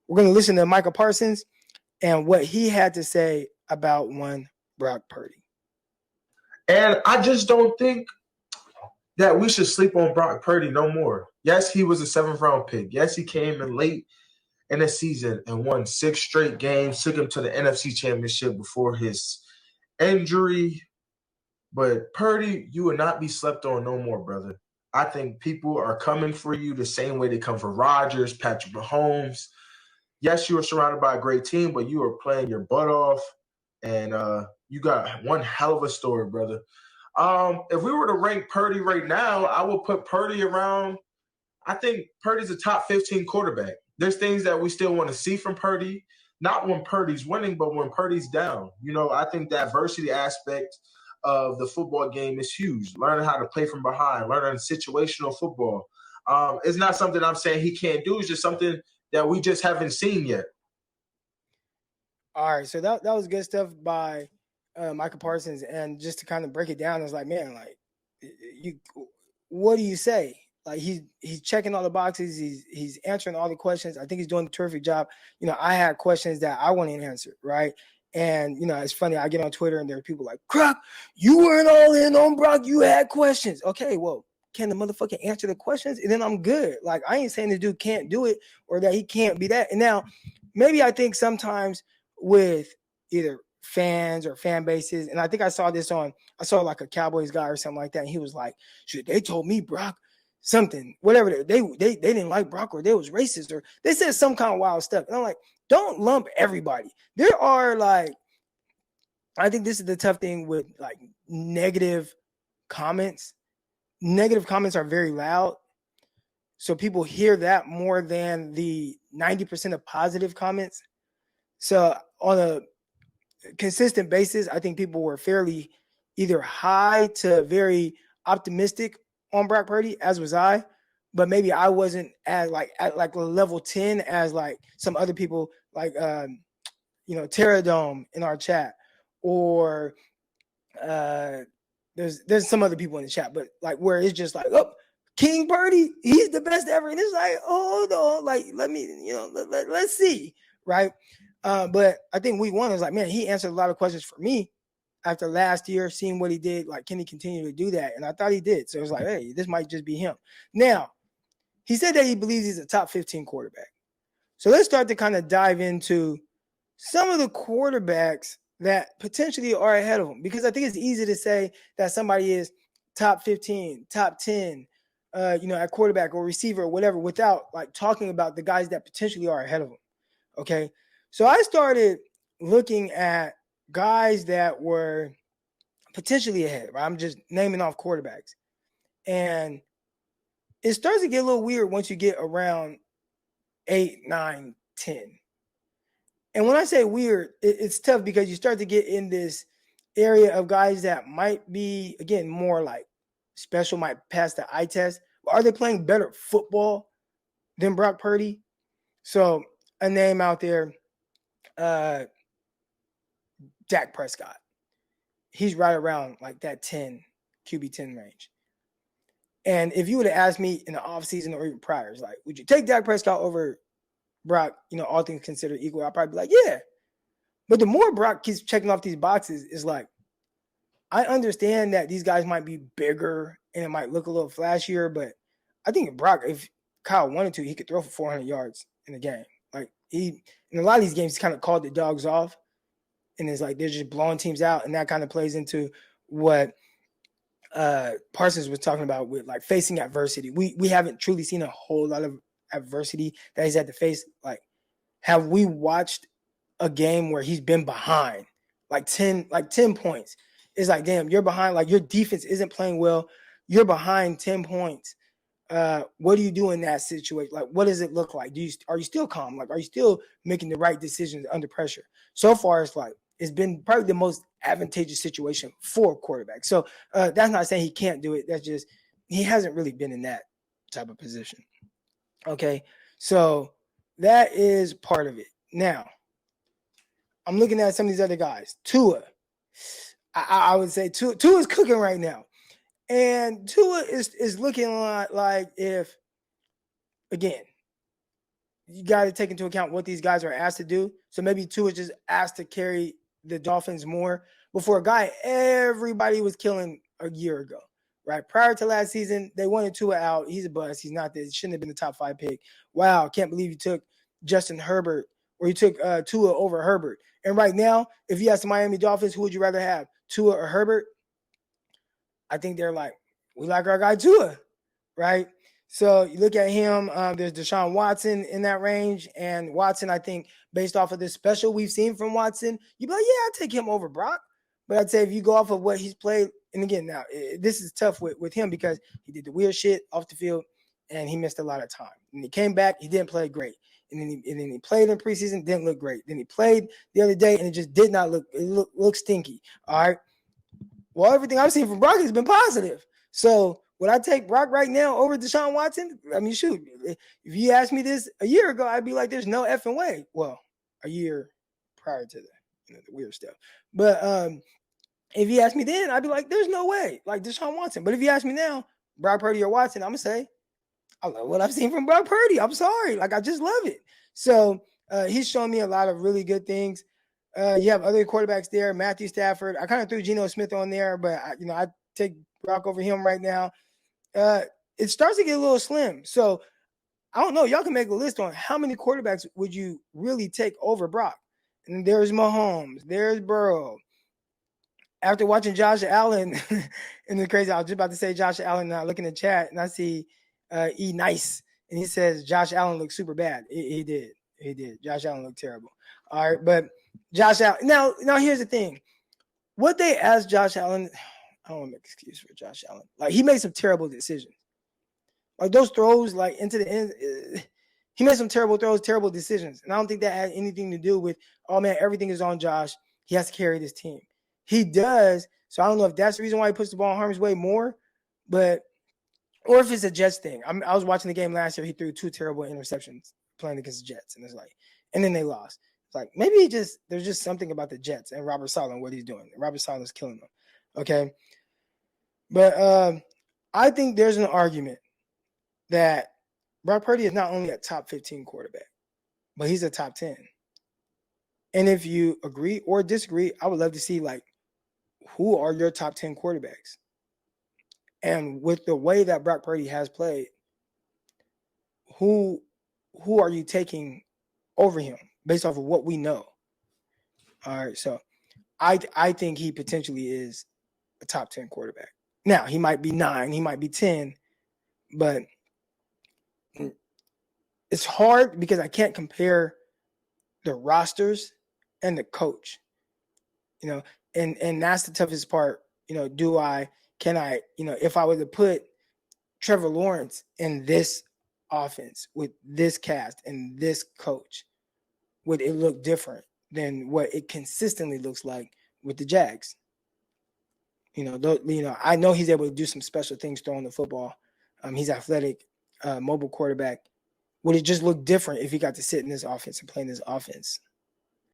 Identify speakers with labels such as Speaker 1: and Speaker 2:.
Speaker 1: We're going to listen to Micah Parsons and what he had to say about one Brock Purdy.
Speaker 2: And I just don't think that we should sleep on Brock Purdy no more. Yes, he was a 7th-round pick. Yes, he came in late in the season and won 6 straight games, took him to the NFC Championship before his injury. But Purdy, you will not be slept on no more, brother. I think people are coming for you the same way they come for Rodgers, Patrick Mahomes. Yes, you are surrounded by a great team, but you are playing your butt off, and you got one hell of a story, brother. If we were to rank Purdy right now, I would put Purdy around. I think Purdy's a top 15 quarterback. There's things that we still want to see from Purdy, not when Purdy's winning, but when Purdy's down. I think the adversity aspect of the football game is huge. Learning how to play from behind, learning situational football. It's not something I'm saying he can't do. It's just something that we just haven't seen yet.
Speaker 1: All right, so that was good stuff by Micah Parsons, and just to kind of break it down, it's like, man, like, what do you say? Like, he's checking all the boxes, he's answering all the questions. I think he's doing a terrific job. I had questions that I wanted answered, right? And it's funny. I get on Twitter and there are people like, Croc, you weren't all in on Brock. You had questions. Okay, well, can the motherfucker answer the questions? And then I'm good. Like, I ain't saying the dude can't do it or that he can't be that. And now, maybe I think sometimes with either fans or fan bases, and I think I saw like a Cowboys guy or something like that, and he was like, shit, they told me Brock something, whatever, they didn't like Brock, or they was racist, or they said some kind of wild stuff. And I'm like, don't lump everybody. There are, like, I think this is the tough thing with, like, negative comments. Negative comments are very loud, so people hear that more than the 90% of positive comments. So on a consistent basis, I think people were fairly either high to very optimistic on Brock Purdy, as was I, but maybe I wasn't at level 10 as like some other people, like Terradome in our chat, or there's some other people in the chat, but like where it's just like, oh, King Purdy, he's the best ever, and it's like, hold on, like, let me, let's see, right? But I think week one is like, man, he answered a lot of questions for me after last year, seeing what he did. Like, can he continue to do that? And I thought he did. So it was like, hey, this might just be him. Now, he said that he believes he's a top 15 quarterback. So let's start to kind of dive into some of the quarterbacks that potentially are ahead of him, because I think it's easy to say that somebody is top 15, top 10, at quarterback or receiver or whatever, without like talking about the guys that potentially are ahead of him. Okay. So I started looking at guys that were potentially ahead, right? I'm just naming off quarterbacks. And it starts to get a little weird once you get around 8, 9, 10. And when I say weird, it's tough because you start to get in this area of guys that might be, again, more like special, might pass the eye test. But are they playing better football than Brock Purdy? So a name out there, Dak Prescott. He's right around like that 10, QB 10 range. And if you would have asked me in the offseason or even prior, it's like, would you take Dak Prescott over Brock, all things considered equal? I'll probably be like, yeah. But the more Brock keeps checking off these boxes, is like, I understand that these guys might be bigger and it might look a little flashier, but I think Brock, if Kyle wanted to, he could throw for 400 yards in a game. Like, in a lot of these games, he kind of called the dogs off, and it's like they're just blowing teams out, and that kind of plays into what Parsons was talking about with like facing adversity. We haven't truly seen a whole lot of adversity that he's had to face. Like, have we watched a game where he's been behind like 10 points? It's like, damn, you're behind, like your defense isn't playing well, you're behind 10 points. What do you do in that situation? Like, what does it look like? Are you still calm? Like, are you still making the right decisions under pressure? So far, it's been probably the most advantageous situation for a quarterback. So that's not saying he can't do it. That's just, he hasn't really been in that type of position. Okay. So that is part of it. Now, I'm looking at some of these other guys. Tua. I would say Tua is cooking right now. And Tua is looking like, if, again, you got to take into account what these guys are asked to do. So maybe Tua is just asked to carry the Dolphins more. Before a guy everybody was killing a year ago, right? Prior to last season, they wanted Tua out. He's a bust. He's not this. Shouldn't have been the top 5 pick. Wow, can't believe you took Justin Herbert or you took Tua over Herbert. And right now, if you ask the Miami Dolphins, who would you rather have, Tua or Herbert? I think they're like, we like our guy Tua, right? So you look at him, there's Deshaun Watson in that range. And Watson, I think, based off of this special we've seen from Watson, you'd be like, yeah, I'd take him over Brock. But I'd say if you go off of what he's played, and again, now this is tough with him because he did the weird shit off the field and he missed a lot of time. And he came back, he didn't play great. And then he played in preseason, didn't look great. Then he played the other day and it just did not look stinky. All right. Well, everything I've seen from Brock has been positive. So would I take Brock right now over Deshaun Watson? I mean, shoot, if you asked me this a year ago, I'd be like, there's no effing way. Well, a year prior to the weird stuff. But if you asked me then, I'd be like, there's no way, like Deshaun Watson. But if you ask me now, Brock Purdy or Watson, I'm going to say, I love what I've seen from Brock Purdy. I'm sorry. Like, I just love it. So he's shown me a lot of really good things. You have other quarterbacks there, Matthew Stafford. I kind of threw Geno Smith on there, but I take Brock over him right now. It starts to get a little slim. So I don't know. Y'all can make a list on how many quarterbacks would you really take over Brock. And there's Mahomes. There's Burrow. After watching Josh Allen, and it's crazy, I was just about to say Josh Allen, and I look in the chat, and I see E. Nice, and he says Josh Allen looks super bad. He did. Josh Allen looked terrible. All right, but Josh Allen. Now here's the thing. What they asked Josh Allen, I don't want to make an excuse for Josh Allen. Like, he made some terrible decisions. Like, those throws, like, into the end, he made some terrible throws, terrible decisions. And I don't think that had anything to do with, oh, man, everything is on Josh. He has to carry this team. He does. So I don't know if that's the reason why he puts the ball in harm's way more, or if it's a Jets thing. I was watching the game last year. He threw 2 terrible interceptions playing against the Jets. And it's like, and then they lost. It's like, maybe there's just something about the Jets and Robert Saleh and what he's doing. Robert Saleh is killing them. Okay. But I think there's an argument that Brock Purdy is not only a top 15 quarterback, but he's a top 10. And if you agree or disagree, I would love to see, like, who are your top 10 quarterbacks? And with the way that Brock Purdy has played, who are you taking over him based off of what we know? All right, so I think he potentially is a top 10 quarterback. Now, he might be 9, he might be 10, but it's hard because I can't compare the rosters and the coach, and that's the toughest part. Can I, if I were to put Trevor Lawrence in this offense with this cast and this coach, would it look different than what it consistently looks like with the Jags? I know he's able to do some special things throwing the football. He's athletic, mobile quarterback. Would it just look different if he got to sit in this offense and play in this offense?